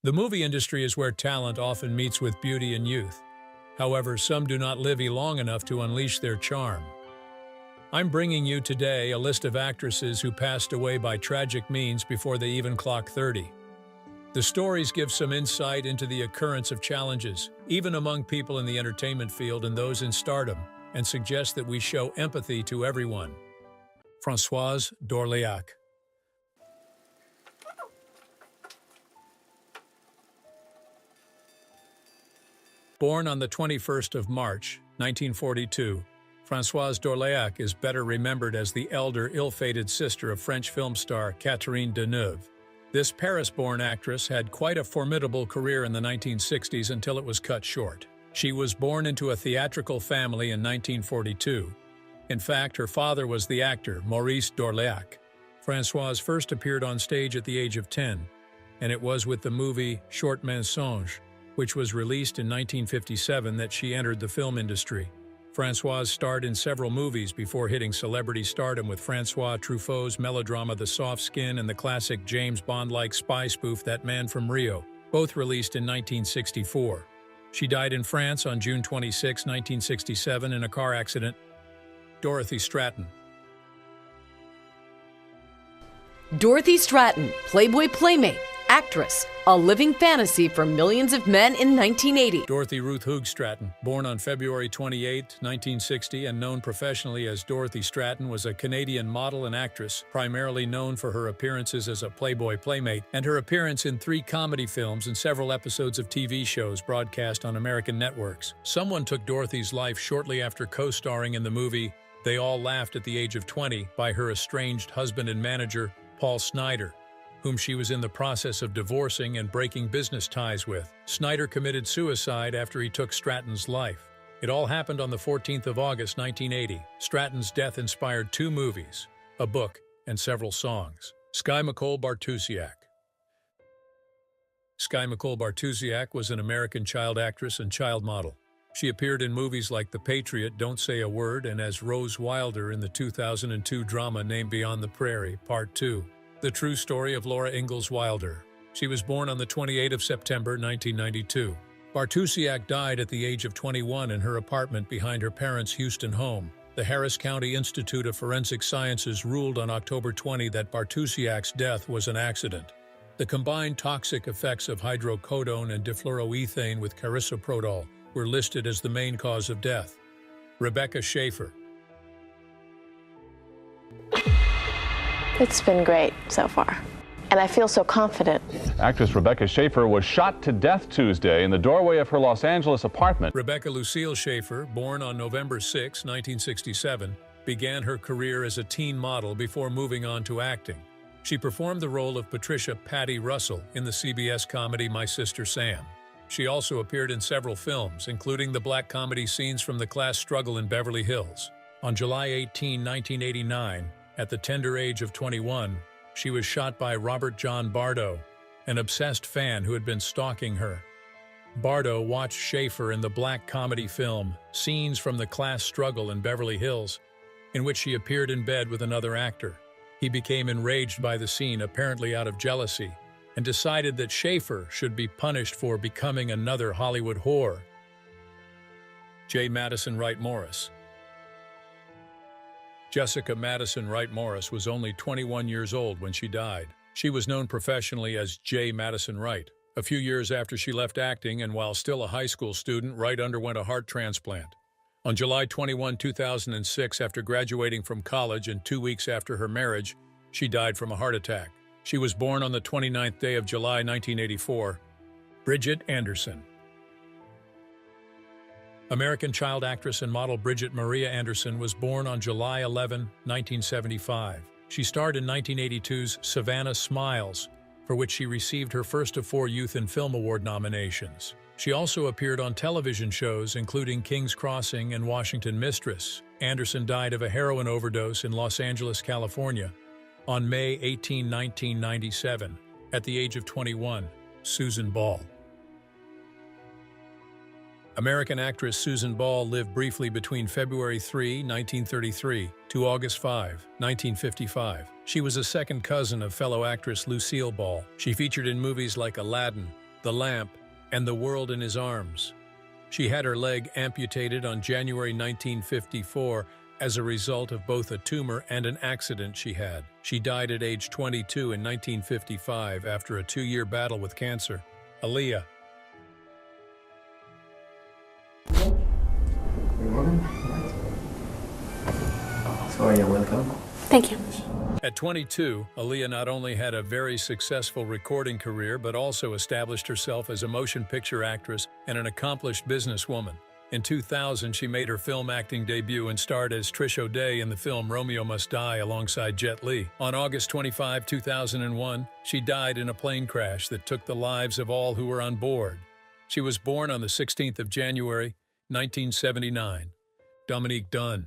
The movie industry is where talent often meets with beauty and youth. However, some do not live long enough to unleash their charm. I'm bringing you today a list of actresses who passed away by tragic means before they even clocked 30. The stories give some insight into the occurrence of challenges, even among people in the entertainment field and those in stardom, and suggest that we show empathy to everyone. Francoise Dorlak. Born on the 21st of March, 1942, Francoise Dorlak is better remembered as the elder, ill-fated sister of French film star Catherine Deneuve. This Paris-born actress had quite a formidable career in the 1960s until it was cut short. She was born into a theatrical family in 1942. In fact, her father was the actor Maurice Dorlak. Francoise first appeared on stage at the age of 10, and it was with the movie Short Mensonge, which was released in 1957, that she entered the film industry. Francoise starred in several movies before hitting celebrity stardom with Francois Truffaut's melodrama The Soft Skin and the classic James Bond-like spy spoof That Man from Rio, both released in 1964. She died in France on June 26, 1967, in a car accident. Dorothy Stratton. Dorothy Stratton, Playboy playmate, actress, a living fantasy for millions of men in 1980. Dorothy Ruth Hoog Stratton, born on February 28, 1960, and known professionally as Dorothy Stratton, was a Canadian model and actress, primarily known for her appearances as a Playboy playmate and her appearance in 3 comedy films and several episodes of TV shows broadcast on American networks. Someone took Dorothy's life shortly after co-starring in the movie They All Laughed at the age of 20 by her estranged husband and manager, Paul Snider, whom she was in the process of divorcing and breaking business ties with. Snider committed suicide after he took Stratton's life. It all happened on the 14th of August, 1980. Stratton's death inspired 2 movies, a book, and several songs. Mcccole Bartusiak. Mcccole Bartusiak was an American child actress and child model. She appeared in movies like The Patriot, Don't Say a Word, and as Rose Wilder in the 2002 drama Name Beyond the Prairie, Part 2. The true story of Laura Ingalls Wilder. She was born on the 28th of September, 1992. Bartusiak died at the age of 21 in her apartment behind her parents' Houston home. The Harris County Institute of Forensic Sciences ruled on October 20 that Bartusiak's death was an accident. The combined toxic effects of hydrocodone and difluoroethane with carisoprodol were listed as the main cause of death. Rebecca Schaefer. It's been great so far, and I feel so confident. Actress Rebecca Schaefer was shot to death Tuesday in the doorway of her Los Angeles apartment. Rebecca Lucille Schaefer, born on November 6, 1967, began her career as a teen model before moving on to acting. She performed the role of Patricia Patty Russell in the CBS comedy My Sister Sam. She also appeared in several films, including the black comedy Scenes from the Class Struggle in Beverly Hills. On July 18, 1989, at the tender age of 21, she was shot by Robert John Bardo, an obsessed fan who had been stalking her. Bardo watched Schaefer in the black comedy film Scenes from the Class Struggle in Beverly Hills, in which she appeared in bed with another actor. He became enraged by the scene, apparently out of jealousy, and decided that Schaefer should be punished for becoming another Hollywood whore. J. Madison Wright Morris. Jessica Madison Wright Morris was only 21 years old when she died. She was known professionally as J. Madison Wright. A few years after she left acting and while still a high school student, Wright underwent a heart transplant. On July 21, 2006, after graduating from college and 2 weeks after her marriage, she died from a heart attack. She was born on the 29th day of July, 1984. Bridget Anderson. American child actress and model Bridget Maria Anderson was born on July 11, 1975. She starred in 1982's Savannah Smiles, for which she received her first of 4 Youth in Film Award nominations. She also appeared on television shows including King's Crossing and Washington Mistress. Anderson died of a heroin overdose in Los Angeles, California, on May 18, 1997, at the age of 21. Susan Ball. American actress Susan Ball lived briefly between February 3, 1933, to August 5, 1955. She was a second cousin of fellow actress Lucille Ball. She featured in movies like Aladdin, The Lamp, and The World in His Arms. She had her leg amputated on January 1954 as a result of both a tumor and an accident she had. She died at age 22 in 1955 after a 2-year battle with cancer. Aaliyah. So you're welcome. Thank you. At 22, Aaliyah not only had a very successful recording career, but also established herself as a motion picture actress and an accomplished businesswoman. In 2000, she made her film acting debut and starred as Trish O'Day in the film Romeo Must Die alongside Jet Li. On August 25, 2001, she died in a plane crash that took the lives of all who were on board. She was born on the 16th of January, 1979. Dominique Dunn.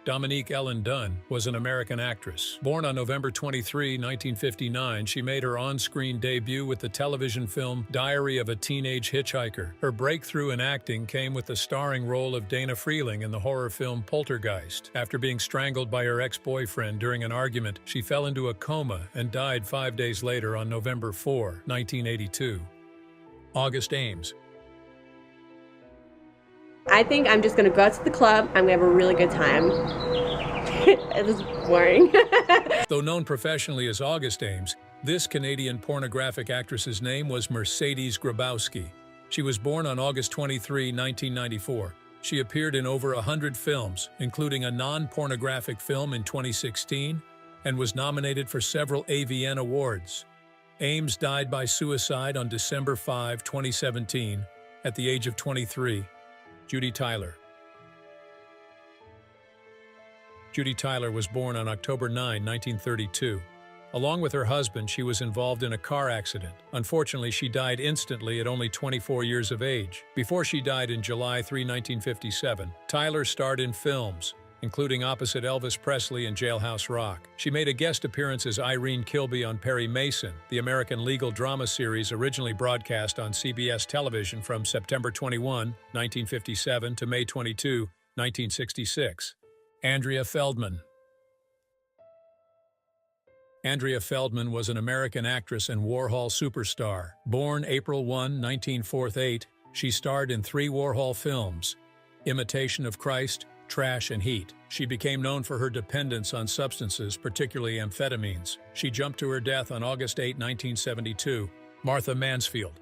Dominique Ellen Dunn was an American actress. Born on November 23, 1959, she made her on-screen debut with the television film Diary of a Teenage Hitchhiker. Her breakthrough in acting came with the starring role of Dana Freeling in the horror film Poltergeist. After being strangled by her ex-boyfriend during an argument, she fell into a coma and died 5 days later on November 4, 1982. August Ames. I think I'm just going to go out to the club. I'm going to have a really good time. It is boring. Though known professionally as August Ames, this Canadian pornographic actress's name was Mercedes Grabowski. She was born on August 23, 1994. She appeared in over 100 films, including a non-pornographic film in 2016, and was nominated for several AVN awards. Ames died by suicide on December 5, 2017, at the age of 23. Judy Tyler. Judy Tyler was born on October 9, 1932. Along with her husband, she was involved in a car accident. Unfortunately, she died instantly at only 24 years of age. Before she died in July 3, 1957, Tyler starred in films, including opposite Elvis Presley in Jailhouse Rock. She made a guest appearance as Irene Kilby on Perry Mason, the American legal drama series originally broadcast on CBS television from September 21, 1957 to May 22, 1966. Andrea Feldman. Andrea Feldman was an American actress and Warhol superstar. Born April 1, 1948, she starred in 3 Warhol films: Imitation of Christ, Trash, and Heat. She became known for her dependence on substances, particularly amphetamines. She jumped to her death on August 8, 1972. Martha Mansfield.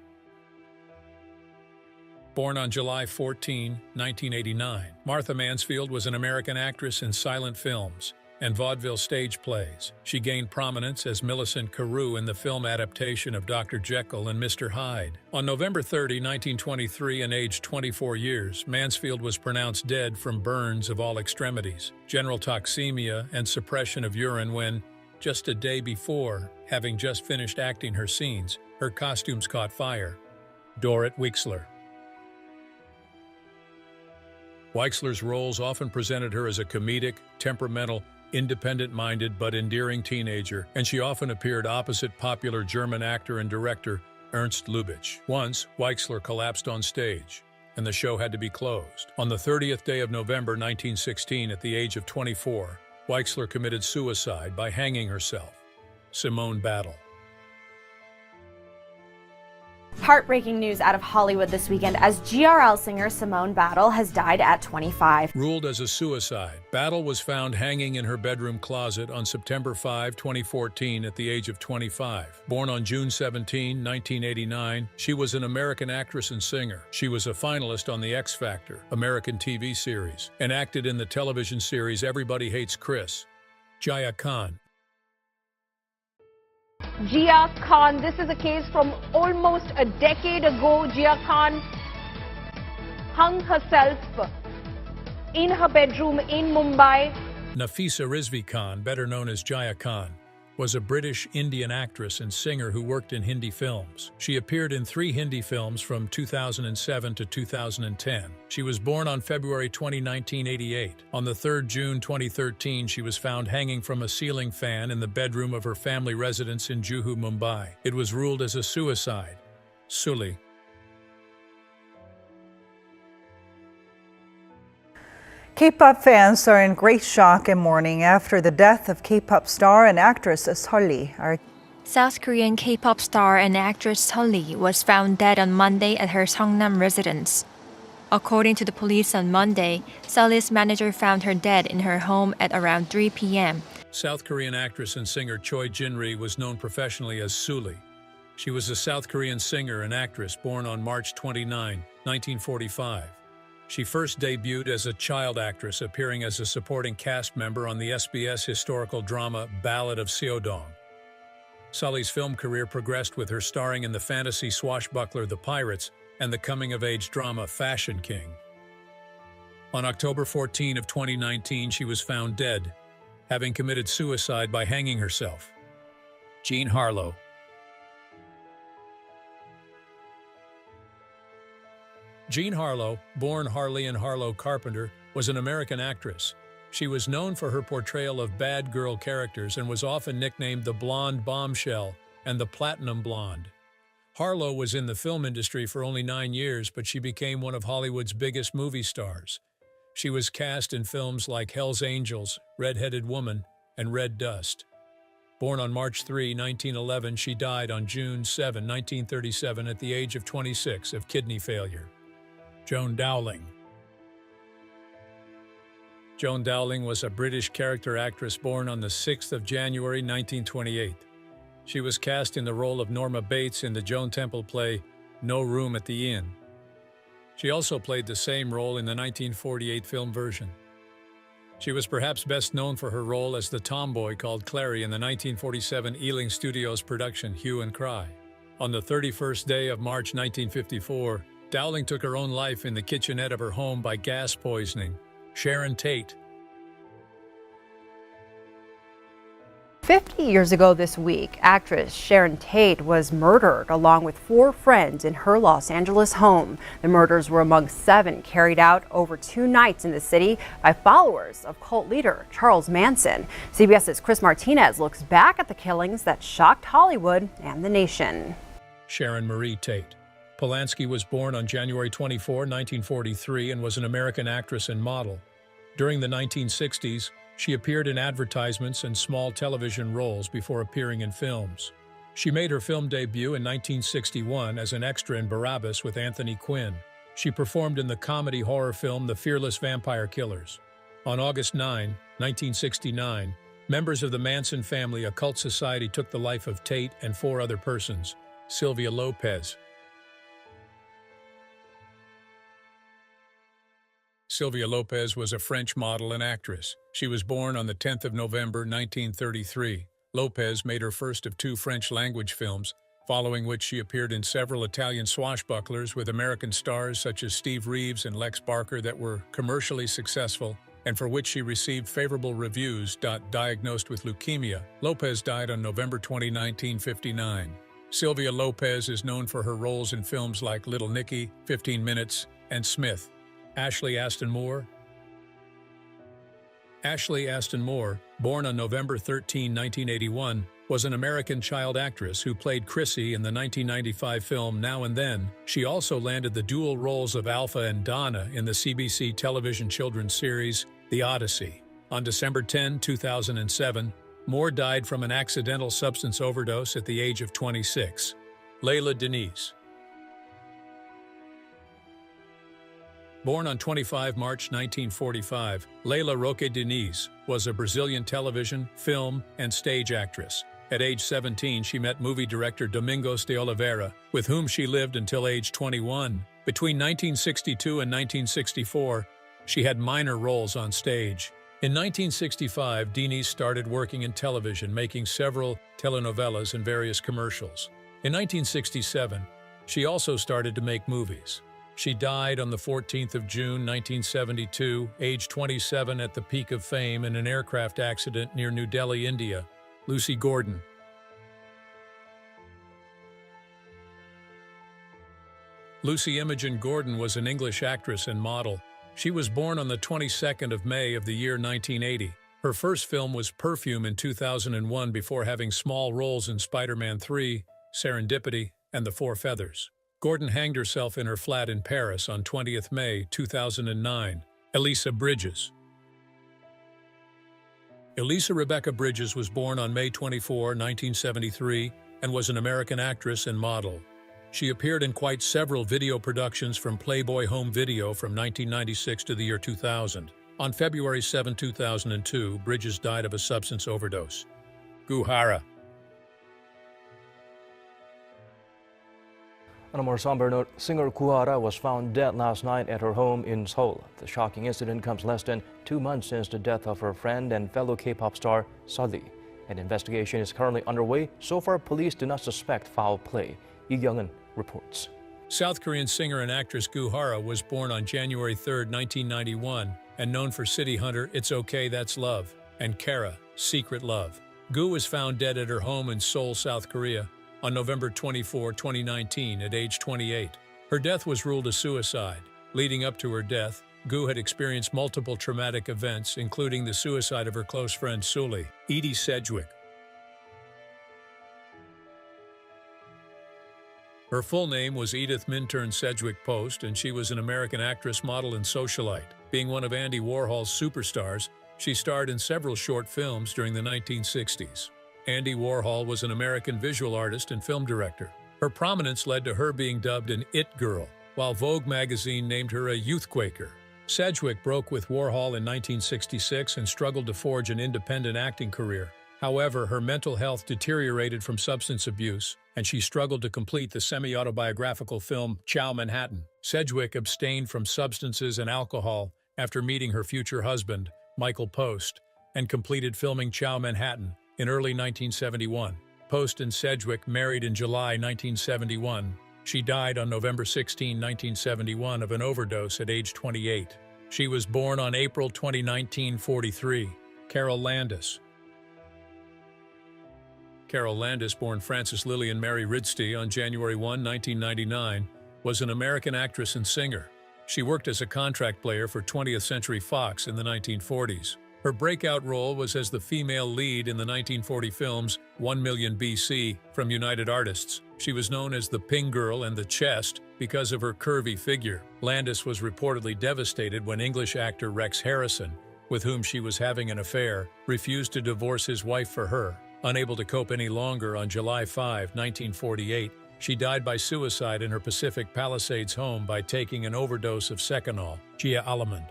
Born on July 14, 1989, Martha Mansfield was an American actress in silent films and vaudeville stage plays. She gained prominence as Millicent Carew in the film adaptation of Dr. Jekyll and Mr. Hyde. On November 30, 1923, and aged 24 years, Mansfield was pronounced dead from burns of all extremities, general toxemia, and suppression of urine when, just a day before, having just finished acting her scenes, her costumes caught fire. Dora Wixler. Wixler's roles often presented her as a comedic, temperamental, independent-minded but endearing teenager, and she often appeared opposite popular German actor and director Ernst Lubitsch. Once, Wixler collapsed on stage, and the show had to be closed. On the 30th day of November 1916, at the age of 24, Wixler committed suicide by hanging herself. Simone Battle. Heartbreaking news out of Hollywood this weekend as GRL singer Simone Battle has died at 25. Ruled as a suicide, Battle was found hanging in her bedroom closet on September 5, 2014 at the age of 25. Born on June 17, 1989, she was an American actress and singer. She was a finalist on The X Factor, American TV series, and acted in the television series Everybody Hates Chris. Gia Khan. Gia Khan, this is a case from almost a decade ago. Gia Khan hung herself in her bedroom in Mumbai. Nafisa Khan, better known as Gia Khan, was a British Indian actress and singer who worked in Hindi films. She appeared in 3 Hindi films from 2007 to 2010. She was born on February 20, 1988. On the 3rd June 2013, she was found hanging from a ceiling fan in the bedroom of her family residence in Juhu, Mumbai. It was ruled as a suicide. Sulli. K-pop fans are in great shock and mourning after the death of K-pop star and actress Sulli. South Korean K-pop star and actress Sulli was found dead on Monday at her Seongnam residence. According to the police on Monday, Sulli's manager found her dead in her home at around 3 p.m. South Korean actress and singer Choi Jin-ri was known professionally as Sulli. She was a South Korean singer and actress born on March 29, 1945. She first debuted as a child actress, appearing as a supporting cast member on the SBS historical drama Ballad of Seodong. Sulli's film career progressed with her starring in the fantasy swashbuckler The Pirates and the coming-of-age drama Fashion King. On October 14 of 2019, she was found dead, having committed suicide by hanging herself. Jean Harlow. Jean Harlow, born Harleigh Harlow Carpenter, was an American actress. She was known for her portrayal of bad girl characters and was often nicknamed the Blonde Bombshell and the Platinum Blonde. Harlow was in the film industry for only 9 years, but she became one of Hollywood's biggest movie stars. She was cast in films like Hell's Angels, Red-Headed Woman, and Red Dust. Born on March 3, 1911, she died on June 7, 1937 at the age of 26 of kidney failure. Joan Dowling. Joan Dowling was a British character actress born on the 6th of January 1928. She was cast in the role of Norma Bates in the Joan Temple play No Room at the Inn. She also played the same role in the 1948 film version. She was perhaps best known for her role as the tomboy called Clary in the 1947 Ealing Studios production Hue and Cry. On the 31st day of March 1954, Dowling took her own life in the kitchenette of her home by gas poisoning. Sharon Tate. 50 years ago this week, actress Sharon Tate was murdered along with 4 friends in her Los Angeles home. The murders were among 7 carried out over 2 nights in the city by followers of cult leader Charles Manson. CBS's Chris Martinez looks back at the killings that shocked Hollywood and the nation. Sharon Marie Tate. Polanski was born on January 24, 1943, and was an American actress and model. During the 1960s, she appeared in advertisements and small television roles before appearing in films. She made her film debut in 1961 as an extra in Barabbas with Anthony Quinn. She performed in the comedy horror film The Fearless Vampire Killers. On August 9, 1969, members of the Manson family occult society took the life of Tate and 4 other persons. Sylvia Lopez. Sylvia Lopez was a French model and actress. She was born on the 10th of November, 1933. Lopez made her first of 2 French-language films, following which she appeared in several Italian swashbucklers with American stars such as Steve Reeves and Lex Barker that were commercially successful and for which she received favorable reviews. Diagnosed with leukemia, Lopez died on November 20, 1959. Sylvia Lopez is known for her roles in films like Little Nicky, 15 Minutes, and Smith. Ashley Aston Moore. Ashley Aston Moore, born on November 13, 1981, was an American child actress who played Chrissy in the 1995 film Now and Then. She also landed the dual roles of Alpha and Donna in the CBC television children's series The Odyssey. On December 10, 2007, Moore died from an accidental substance overdose at the age of 26. Leila Denise. Born on 25 March 1945, Leila Roque Diniz was a Brazilian television, film, and stage actress. At age 17, she met movie director Domingos de Oliveira, with whom she lived until age 21. Between 1962 and 1964, she had minor roles on stage. In 1965, Diniz started working in television, making several telenovelas and various commercials. In 1967, she also started to make movies. She died on the 14th of June, 1972, age 27 at the peak of fame in an aircraft accident near New Delhi, India. Lucy Gordon. Lucy Imogen Gordon was an English actress and model. She was born on the 22nd of May of the year 1980. Her first film was Perfume in 2001 before having small roles in Spider-Man 3, Serendipity, and The Four Feathers. Gordon hanged herself in her flat in Paris on 20th May 2009. Elisa Bridges. Elisa Rebecca Bridges was born on May 24, 1973, and was an American actress and model. She appeared in quite several video productions from Playboy Home Video from 1996 to the year 2000. On February 7, 2002, Bridges died of a substance overdose. Guhara. On a more somber note, singer Guhara was found dead last night at her home in Seoul. The shocking incident comes less than 2 months since the death of her friend and fellow K-pop star Sulli. An investigation is currently underway. So far, police do not suspect foul play. Lee Young-eun reports. South Korean singer and actress Guhara was born on January 3, 1991, and known for City Hunter, It's Okay, That's Love, and Kara, Secret Love. Gu was found dead at her home in Seoul, South Korea, on November 24, 2019, at age 28. Her death was ruled a suicide. Leading up to her death, Gu had experienced multiple traumatic events, including the suicide of her close friend Sulli. Edie Sedgwick. Her full name was Edith Minturn Sedgwick Post, and she was an American actress, model, and socialite. Being one of Andy Warhol's superstars, she starred in several short films during the 1960s. Andy Warhol was an American visual artist and film director. Her prominence led to her being dubbed an It Girl, while Vogue magazine named her a Youth Quaker. Sedgwick broke with Warhol in 1966 and struggled to forge an independent acting career. However, her mental health deteriorated from substance abuse, and she struggled to complete the semi-autobiographical film Ciao Manhattan. Sedgwick abstained from substances and alcohol after meeting her future husband, Michael Post, and completed filming Ciao Manhattan in early 1971. Post and Sedgwick married in July 1971. She died on November 16, 1971 of an overdose at age 28. She was born on April 20, 1943. Carol Landis. Carol Landis, born Frances Lillian Mary Ridstey on January 1, 1999, was an American actress and singer. She worked as a contract player for 20th Century Fox in the 1940s. Her breakout role was as the female lead in the 1940 films 1 Million BC from United Artists. She was known as the Ping Girl and the Chest because of her curvy figure. Landis was reportedly devastated when English actor Rex Harrison, with whom she was having an affair, refused to divorce his wife for her. Unable to cope any longer, on July 5, 1948, she died by suicide in her Pacific Palisades home by taking an overdose of Seconal. Gia Alman.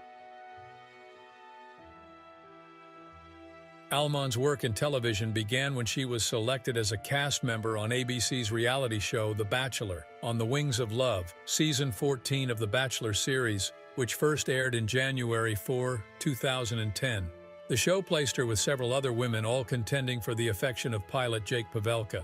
Alman's work in television began when she was selected as a cast member on ABC's reality show The Bachelor, On the Wings of Love, Season 14 of The Bachelor series, which first aired in January 4, 2010. The show placed her with several other women, all contending for the affection of pilot Jake Pavelka.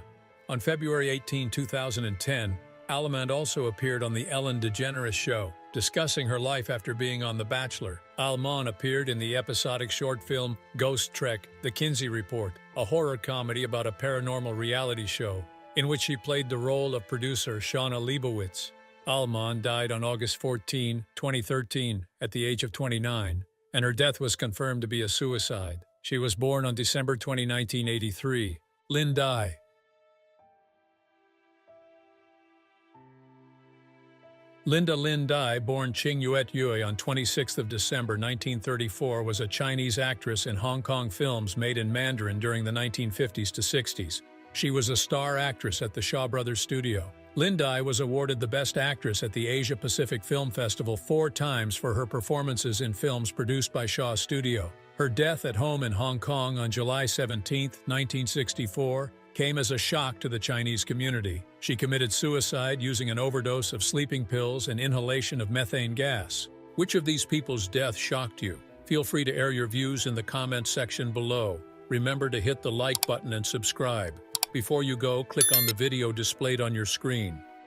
On February 18, 2010, Alman also appeared on The Ellen DeGeneres Show, discussing her life after being on The Bachelor. Alman appeared in the episodic short film Ghost Trek: The Kinsey Report, a horror comedy about a paranormal reality show, in which she played the role of producer Shauna Leibowitz. Alman died on August 14, 2013, at the age of 29, and her death was confirmed to be a suicide. She was born on December 20, 1983. Lin Dai. Linda Lin Dai, born Ching Yuet Yui on 26 December 1934, was a Chinese actress in Hong Kong films made in Mandarin during the 1950s to 60s. She was a star actress at the Shaw Brothers Studio. Lin Dai was awarded the Best Actress at the Asia Pacific Film Festival 4 times for her performances in films produced by Shaw Studio. Her death at home in Hong Kong on July 17, 1964, came as a shock to the Chinese community. She committed suicide using an overdose of sleeping pills and inhalation of methane gas. Which of these people's death shocked you? Feel free to air your views in the comments section below. Remember to hit the like button and subscribe. Before you go, click on the video displayed on your screen.